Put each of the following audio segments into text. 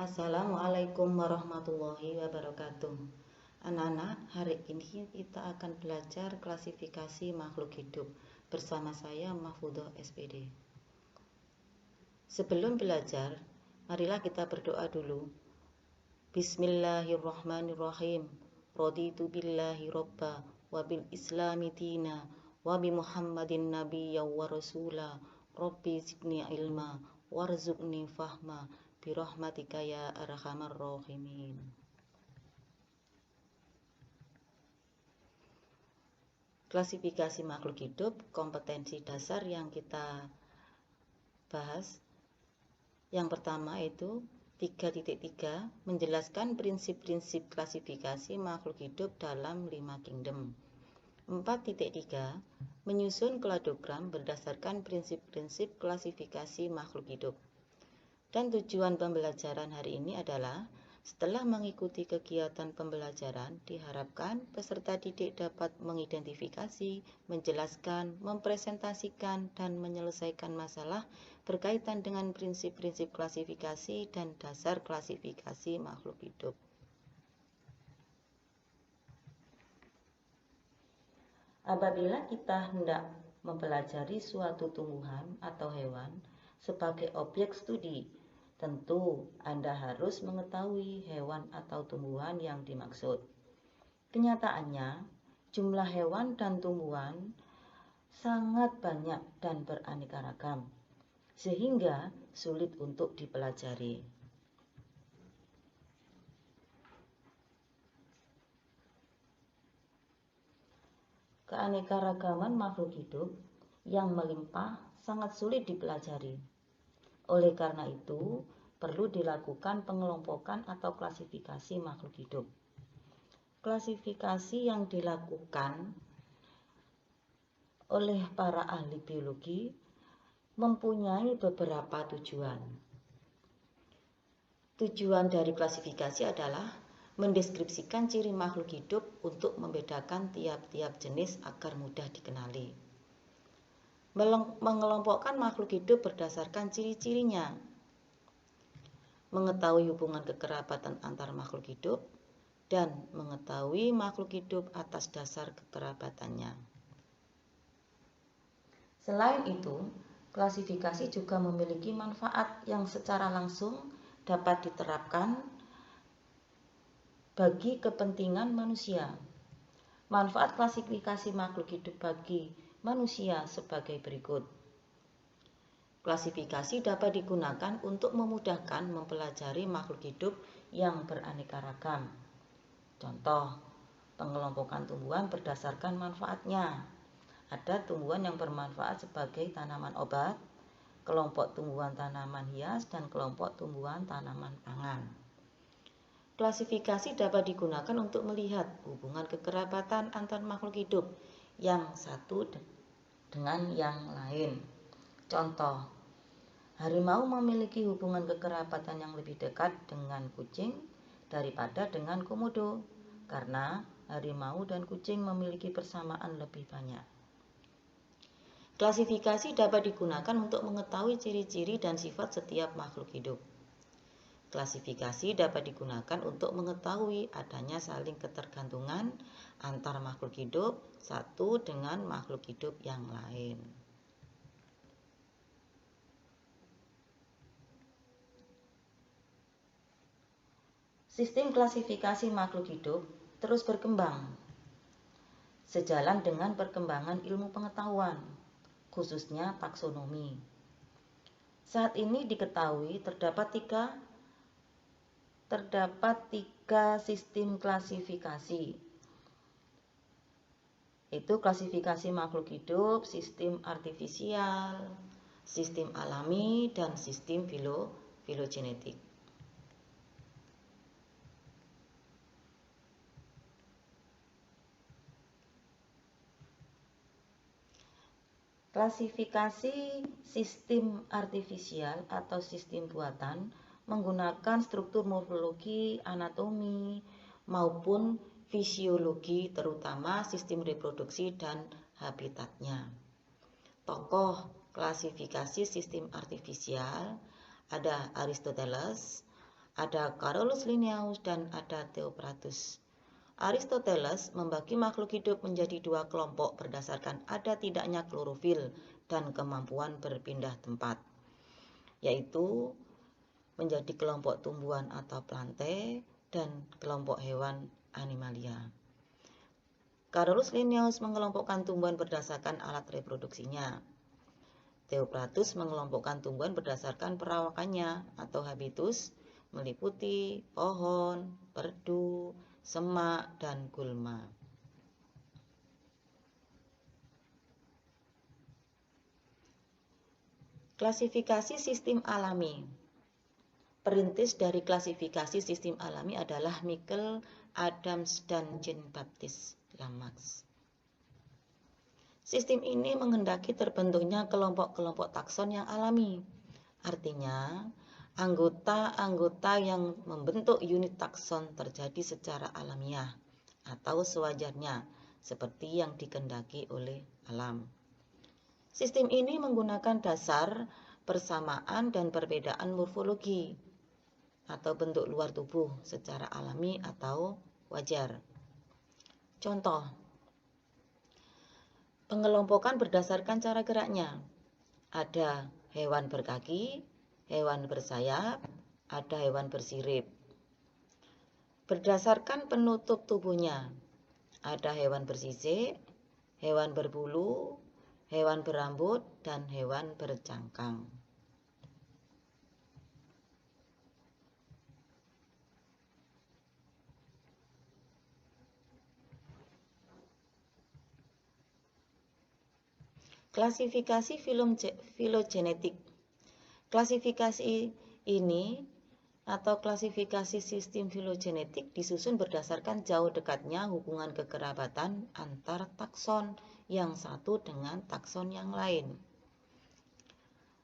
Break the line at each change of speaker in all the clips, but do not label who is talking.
Assalamualaikum warahmatullahi wabarakatuh. Anak-anak, hari ini kita akan belajar klasifikasi makhluk hidup bersama saya Mahfudzoh SPD. Sebelum belajar, marilah kita berdoa dulu. Bismillahirrahmanirrahim. Raditu billahi robba wa bil islami dina wa bi Muhammadin nabiyya wa rasula. Rabbi zidni ilma warzuqni fahma birahmatika ya arhamar rahimin. Klasifikasi makhluk hidup, kompetensi dasar yang kita bahas. Yang pertama itu 3.3 menjelaskan prinsip-prinsip klasifikasi makhluk hidup dalam 5 kingdom. 4.3 menyusun kladogram berdasarkan prinsip-prinsip klasifikasi makhluk hidup. Dan tujuan pembelajaran hari ini adalah setelah mengikuti kegiatan pembelajaran, diharapkan peserta didik dapat mengidentifikasi, menjelaskan, mempresentasikan, dan menyelesaikan masalah berkaitan dengan prinsip-prinsip klasifikasi dan dasar klasifikasi makhluk hidup. Apabila kita hendak mempelajari suatu tumbuhan atau hewan sebagai objek studi, tentu Anda harus mengetahui hewan atau tumbuhan yang dimaksud. Kenyataannya, jumlah hewan dan tumbuhan sangat banyak dan beraneka ragam, sehingga sulit untuk dipelajari. Keanekaragaman makhluk hidup yang melimpah sangat sulit dipelajari. Oleh karena itu, perlu dilakukan pengelompokan atau klasifikasi makhluk hidup. Klasifikasi yang dilakukan oleh para ahli biologi mempunyai beberapa tujuan. Tujuan dari klasifikasi adalah mendeskripsikan ciri makhluk hidup untuk membedakan tiap-tiap jenis agar mudah dikenali. Mengelompokkan makhluk hidup berdasarkan ciri-cirinya, mengetahui hubungan kekerabatan antar makhluk hidup, dan mengetahui makhluk hidup atas dasar kekerabatannya. Selain itu, klasifikasi juga memiliki manfaat yang secara langsung dapat diterapkan bagi kepentingan manusia. Manfaat klasifikasi makhluk hidup bagi manusia sebagai berikut. Klasifikasi dapat digunakan untuk memudahkan mempelajari makhluk hidup yang beraneka ragam. Contoh, pengelompokan tumbuhan berdasarkan manfaatnya. Ada tumbuhan yang bermanfaat sebagai tanaman obat, kelompok tumbuhan tanaman hias, dan kelompok tumbuhan tanaman pangan. Klasifikasi dapat digunakan untuk melihat hubungan kekerabatan antar makhluk hidup yang satu dengan yang lain. Contoh, harimau memiliki hubungan kekerabatan yang lebih dekat dengan kucing daripada dengan komodo, karena harimau dan kucing memiliki persamaan lebih banyak. Klasifikasi dapat digunakan untuk mengetahui ciri-ciri dan sifat setiap makhluk hidup. Klasifikasi dapat digunakan untuk mengetahui adanya saling ketergantungan antar makhluk hidup satu dengan makhluk hidup yang lain. Sistem klasifikasi makhluk hidup terus berkembang sejalan dengan perkembangan ilmu pengetahuan, khususnya taksonomi. Saat ini diketahui terdapat tiga sistem klasifikasi, yaitu klasifikasi makhluk hidup, sistem artifisial, sistem alami, dan sistem filogenetik. Klasifikasi sistem artifisial atau sistem buatan menggunakan struktur morfologi, anatomi, maupun fisiologi, terutama sistem reproduksi dan habitatnya. Tokoh klasifikasi sistem artifisial ada Aristoteles, Ada Carolus Linnaeus dan ada Theophratus. Aristoteles membagi makhluk hidup menjadi dua kelompok berdasarkan ada tidaknya klorofil dan kemampuan berpindah tempat, yaitu menjadi kelompok tumbuhan atau plantae dan kelompok hewan animalia. Carolus Linnaeus mengelompokkan tumbuhan berdasarkan alat reproduksinya. Theophratus mengelompokkan tumbuhan berdasarkan perawakannya atau habitus, meliputi pohon, perdu, semak, dan gulma. Klasifikasi sistem alami. Perintis dari klasifikasi sistem alami adalah Michael Adams dan Jean-Baptiste Lamarck. Sistem ini menghendaki terbentuknya kelompok-kelompok takson yang alami. Artinya, anggota-anggota yang membentuk unit takson terjadi secara alamiah atau sewajarnya, seperti yang dikehendaki oleh alam. Sistem ini menggunakan dasar persamaan dan perbedaan morfologi atau bentuk luar tubuh secara alami atau wajar. Contoh, pengelompokan berdasarkan cara geraknya. Ada hewan berkaki, hewan bersayap, ada hewan bersirip. Berdasarkan penutup tubuhnya, ada hewan bersisik, hewan berbulu, hewan berambut, dan hewan bercangkang. Klasifikasi filogenetik. Klasifikasi ini atau klasifikasi sistem filogenetik disusun berdasarkan jauh dekatnya hubungan kekerabatan antar takson yang satu dengan takson yang lain.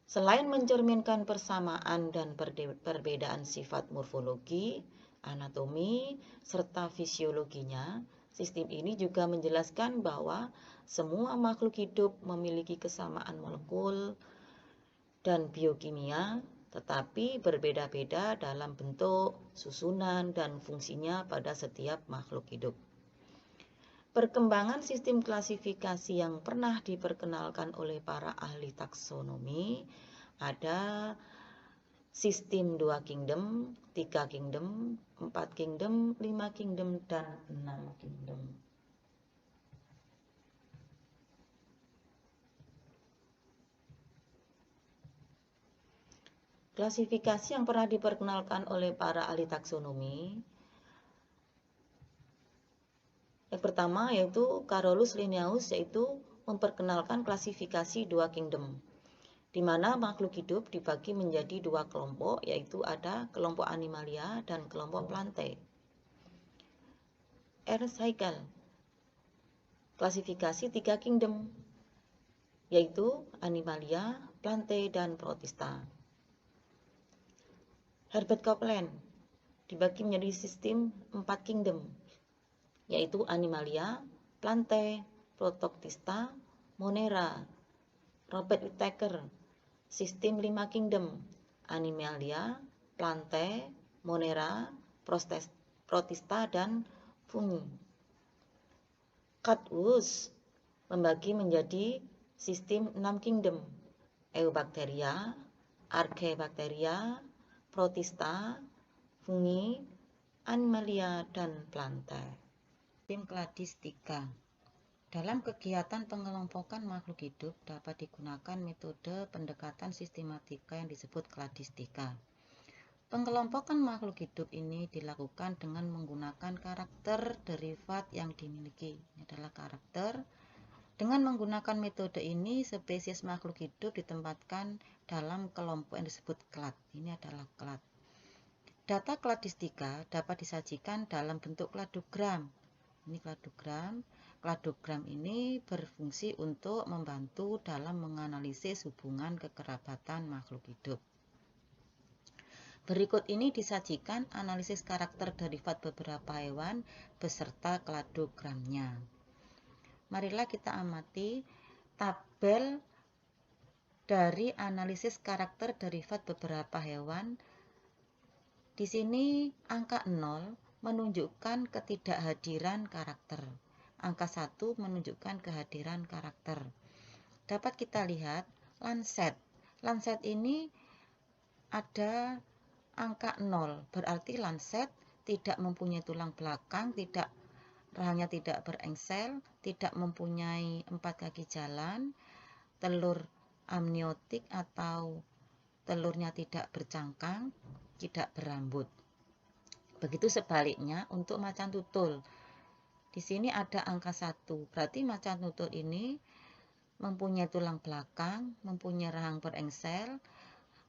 Selain mencerminkan persamaan dan perbedaan sifat morfologi, anatomi, serta fisiologinya, sistem ini juga menjelaskan bahwa semua makhluk hidup memiliki kesamaan molekul dan biokimia, tetapi berbeda-beda dalam bentuk, susunan, dan fungsinya pada setiap makhluk hidup. Perkembangan sistem klasifikasi yang pernah diperkenalkan oleh para ahli taksonomi ada sistem 2 kingdom, 3 kingdom, 4 kingdom, 5 kingdom, dan 6 kingdom. Klasifikasi yang pernah diperkenalkan oleh para ahli taksonomi. Yang pertama yaitu Carolus Linnaeus, yaitu memperkenalkan klasifikasi 2 kingdom, di mana makhluk hidup dibagi menjadi dua kelompok, yaitu ada kelompok animalia dan kelompok plantae. Ernst Haeckel, klasifikasi 3 kingdom, yaitu animalia, plantae, dan protista. Herbert Copeland dibagi menjadi sistem 4 kingdom, yaitu animalia, plantae, protista, monera. Robert Whittaker, sistem 5 kingdom, animalia, plantae, monera, protista, dan fungi. Catwoods membagi menjadi sistem 6 kingdom, Eubacteria, Archaebacteria, protista, fungi, animalia, dan plantae. Sistem kladistika. Dalam kegiatan pengelompokan makhluk hidup dapat digunakan metode pendekatan sistematika yang disebut kladistika. Pengelompokan makhluk hidup ini dilakukan dengan menggunakan karakter derivat yang dimiliki. Ini adalah karakter. Dengan menggunakan metode ini, spesies makhluk hidup ditempatkan dalam kelompok yang disebut klad. Ini adalah klad. Data kladistika dapat disajikan dalam bentuk kladogram. Ini kladogram. Kladogram ini berfungsi untuk membantu dalam menganalisis hubungan kekerabatan makhluk hidup. Berikut ini disajikan analisis karakter derivat beberapa hewan beserta kladogramnya. Marilah kita amati tabel dari analisis karakter derivat beberapa hewan Di sini angka 0 menunjukkan ketidakhadiran karakter. Angka 1 menunjukkan kehadiran karakter. Dapat kita lihat Lancet. Lancet ini ada angka 0, berarti Lancet tidak mempunyai tulang belakang, rahangnya tidak berengsel, tidak mempunyai 4 kaki jalan, telur amniotik atau telurnya tidak bercangkang, tidak berambut. Begitu sebaliknya untuk macan tutul. Di sini ada angka 1, berarti macan tutul ini mempunyai tulang belakang, mempunyai rahang berengsel,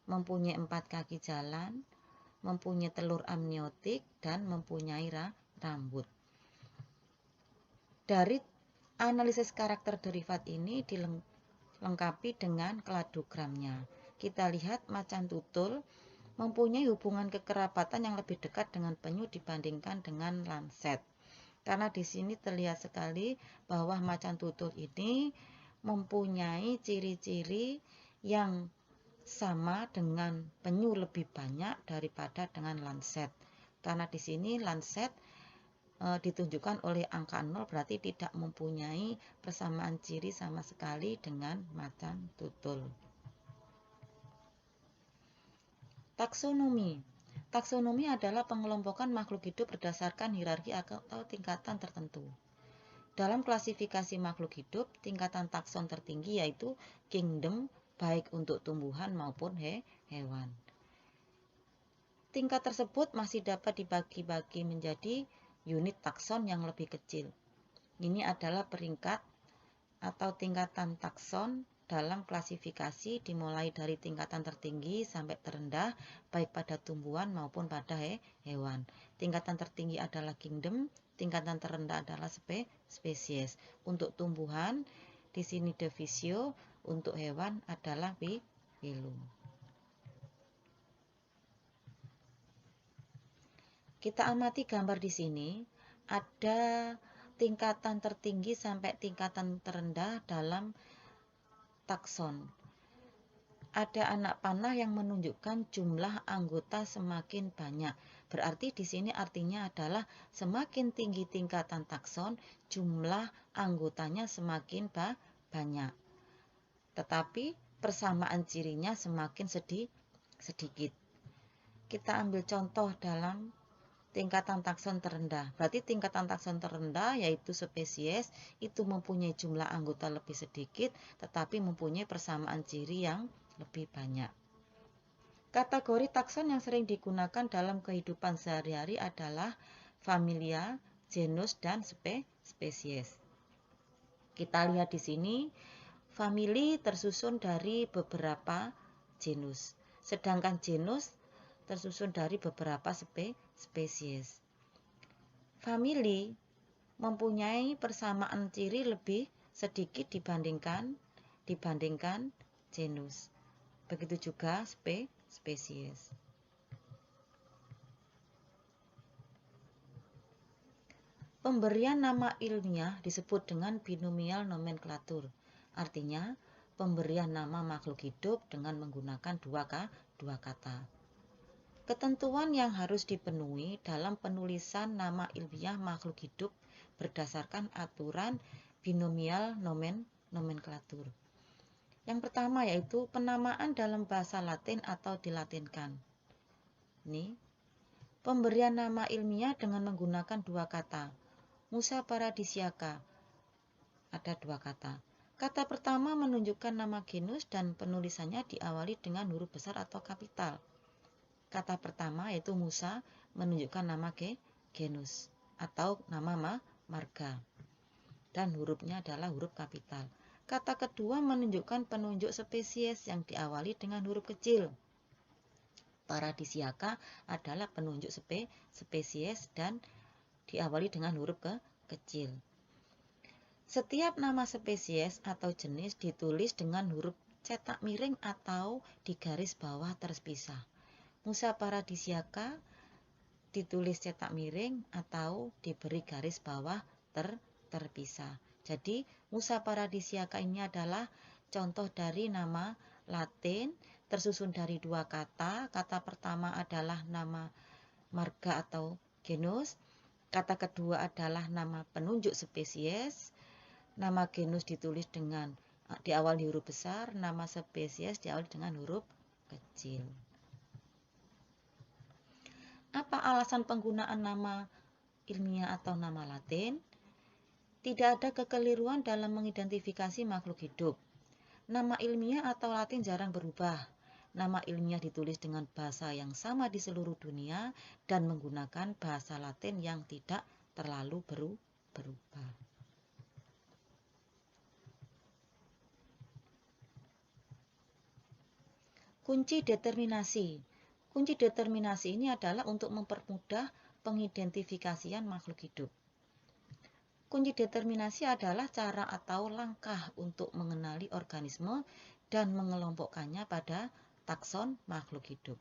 mempunyai 4 kaki jalan, mempunyai telur amniotik, dan mempunyai rambut. Dari analisis karakter derivat ini dilengkapi dengan kladogramnya. Kita lihat macan tutul mempunyai hubungan kekerabatan yang lebih dekat dengan penyu dibandingkan dengan Lancet. Karena di sini terlihat sekali bahwa macan tutul ini mempunyai ciri-ciri yang sama dengan penyu lebih banyak daripada dengan Lancet. Karena di sini Lancet ditunjukkan oleh angka 0, berarti tidak mempunyai persamaan ciri sama sekali dengan macan tutul. Taksonomi. Taksonomi adalah pengelompokan makhluk hidup berdasarkan hierarki atau tingkatan tertentu. Dalam klasifikasi makhluk hidup, tingkatan takson tertinggi yaitu kingdom, baik untuk tumbuhan maupun hewan. Tingkat tersebut masih dapat dibagi-bagi menjadi unit takson yang lebih kecil. Ini adalah peringkat atau tingkatan takson dalam klasifikasi dimulai dari tingkatan tertinggi sampai terendah baik pada tumbuhan maupun pada hewan. Tingkatan tertinggi adalah kingdom, tingkatan terendah adalah spesies. Untuk tumbuhan di sini divisio, untuk hewan adalah phylum. Kita amati gambar di sini, ada tingkatan tertinggi sampai tingkatan terendah dalam takson. Ada anak panah yang menunjukkan jumlah anggota semakin banyak. Berarti di sini artinya adalah semakin tinggi tingkatan takson, jumlah anggotanya semakin banyak. Tetapi persamaan cirinya semakin sedikit. Kita ambil contoh dalam tingkatan takson terendah. Berarti tingkatan takson terendah yaitu spesies itu mempunyai jumlah anggota lebih sedikit tetapi mempunyai persamaan ciri yang lebih banyak. Kategori takson yang sering digunakan dalam kehidupan sehari-hari adalah familia, genus, dan spesies. Kita lihat di sini, famili tersusun dari beberapa genus, sedangkan genus tersusun dari beberapa spesies. Famili mempunyai persamaan ciri lebih sedikit dibandingkan genus. Begitu juga spesies. Pemberian nama ilmiah disebut dengan binomial nomenklatur. Artinya, pemberian nama makhluk hidup dengan menggunakan dua kata. Ketentuan yang harus dipenuhi dalam penulisan nama ilmiah makhluk hidup berdasarkan aturan binomial nomenklatur. Yang pertama yaitu penamaan dalam bahasa Latin atau dilatinkan. Ini pemberian nama ilmiah dengan menggunakan dua kata. Musa paradisiaca ada dua kata. Kata pertama menunjukkan nama genus dan penulisannya diawali dengan huruf besar atau kapital. Kata pertama yaitu Musa menunjukkan nama genus atau nama marga dan hurufnya adalah huruf kapital. Kata kedua menunjukkan penunjuk spesies yang diawali dengan huruf kecil. Paradisiaca adalah penunjuk spesies dan diawali dengan huruf kecil. Setiap nama spesies atau jenis ditulis dengan huruf cetak miring atau di garis bawah terpisah. Musa paradisiaca ditulis cetak miring atau diberi garis bawah terpisah. Jadi Musa paradisiaca ini adalah contoh dari nama Latin tersusun dari dua kata. Kata pertama adalah nama marga atau genus. Kata kedua adalah nama penunjuk spesies. Nama genus ditulis dengan diawali huruf besar, nama spesies diawali dengan huruf kecil. Apa alasan penggunaan nama ilmiah atau nama latin? Tidak ada kekeliruan dalam mengidentifikasi makhluk hidup. Nama ilmiah atau latin jarang berubah. Nama ilmiah ditulis dengan bahasa yang sama di seluruh dunia dan menggunakan bahasa latin yang tidak terlalu berubah. Kunci determinasi. Kunci determinasi ini adalah untuk mempermudah pengidentifikasian makhluk hidup. Kunci determinasi adalah cara atau langkah untuk mengenali organisme dan mengelompokkannya pada takson makhluk hidup.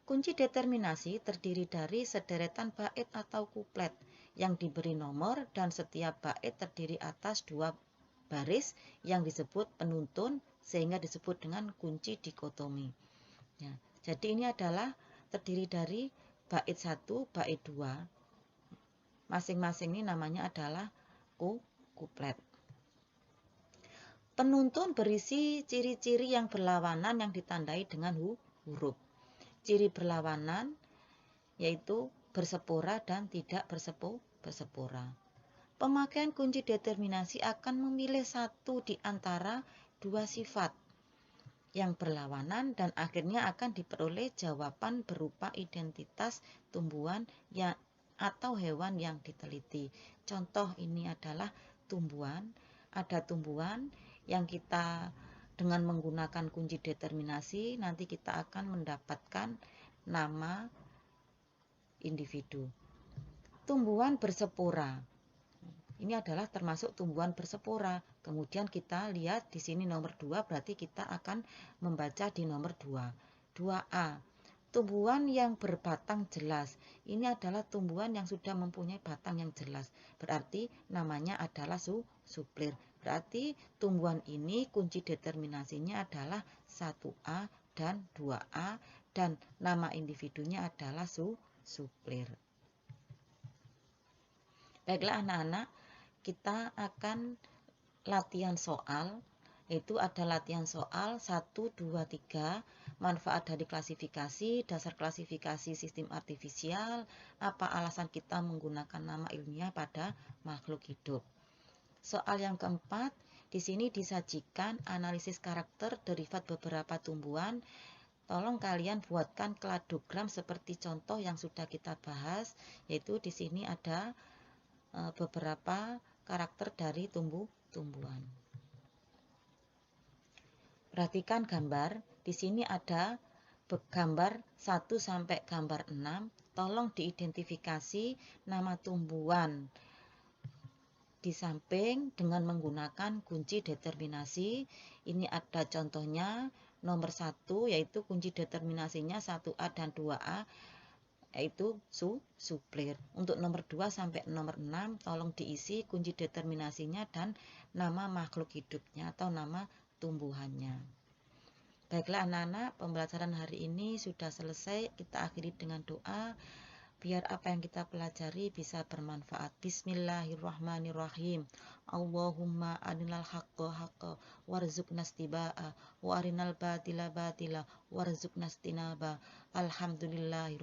Kunci determinasi terdiri dari sederetan bait atau kuplet yang diberi nomor dan setiap bait terdiri atas 2 baris yang disebut penuntun sehingga disebut dengan kunci dikotomi. Ya, jadi ini adalah terdiri dari bait 1, bait 2. Masing-masing ini namanya adalah kuplet. Penuntun berisi ciri-ciri yang berlawanan yang ditandai dengan huruf. Ciri berlawanan yaitu bersepora dan tidak bersepora. Pemakaian kunci determinasi akan memilih satu di antara 2 sifat yang berlawanan dan akhirnya akan diperoleh jawaban berupa identitas tumbuhan atau hewan yang diteliti. Contoh ini adalah tumbuhan. Ada tumbuhan yang kita dengan menggunakan kunci determinasi nanti kita akan mendapatkan nama individu. Tumbuhan bersepora. Ini adalah termasuk tumbuhan bersepora. Kemudian kita lihat di sini nomor 2 berarti kita akan membaca di nomor 2. 2A. Tumbuhan yang berbatang jelas. Ini adalah tumbuhan yang sudah mempunyai batang yang jelas. Berarti namanya adalah suplir. Berarti tumbuhan ini kunci determinasinya adalah 1A dan 2A dan nama individunya adalah suplir. Baiklah anak-anak, kita akan latihan soal. Yaitu ada latihan soal 1, 2, 3. Manfaat dari klasifikasi, dasar klasifikasi sistem artifisial, apa alasan kita menggunakan nama ilmiah pada makhluk hidup. Soal yang keempat, di sini disajikan analisis karakter derivat beberapa tumbuhan. Tolong kalian buatkan kladogram seperti contoh yang sudah kita bahas, yaitu di sini ada beberapa karakter dari tumbuhan. Perhatikan gambar, di sini ada gambar 1 sampai gambar 6. Tolong diidentifikasi nama tumbuhan di samping dengan menggunakan kunci determinasi. Ini ada contohnya nomor 1 yaitu kunci determinasinya 1A dan 2A yaitu suplir. Untuk nomor 2 sampai nomor 6 tolong diisi kunci determinasinya dan nama makhluk hidupnya atau nama tumbuhannya. Baiklah anak-anak, pembelajaran hari ini sudah selesai. Kita akhiri dengan doa biar apa yang kita pelajari bisa bermanfaat. Bismillahirrahmanirrahim. Allahumma arinal haqqa haqqa warzuqna ittiba'ah wa arinal batila batila warzuqna ijtinaba. Alhamdulillahirabbil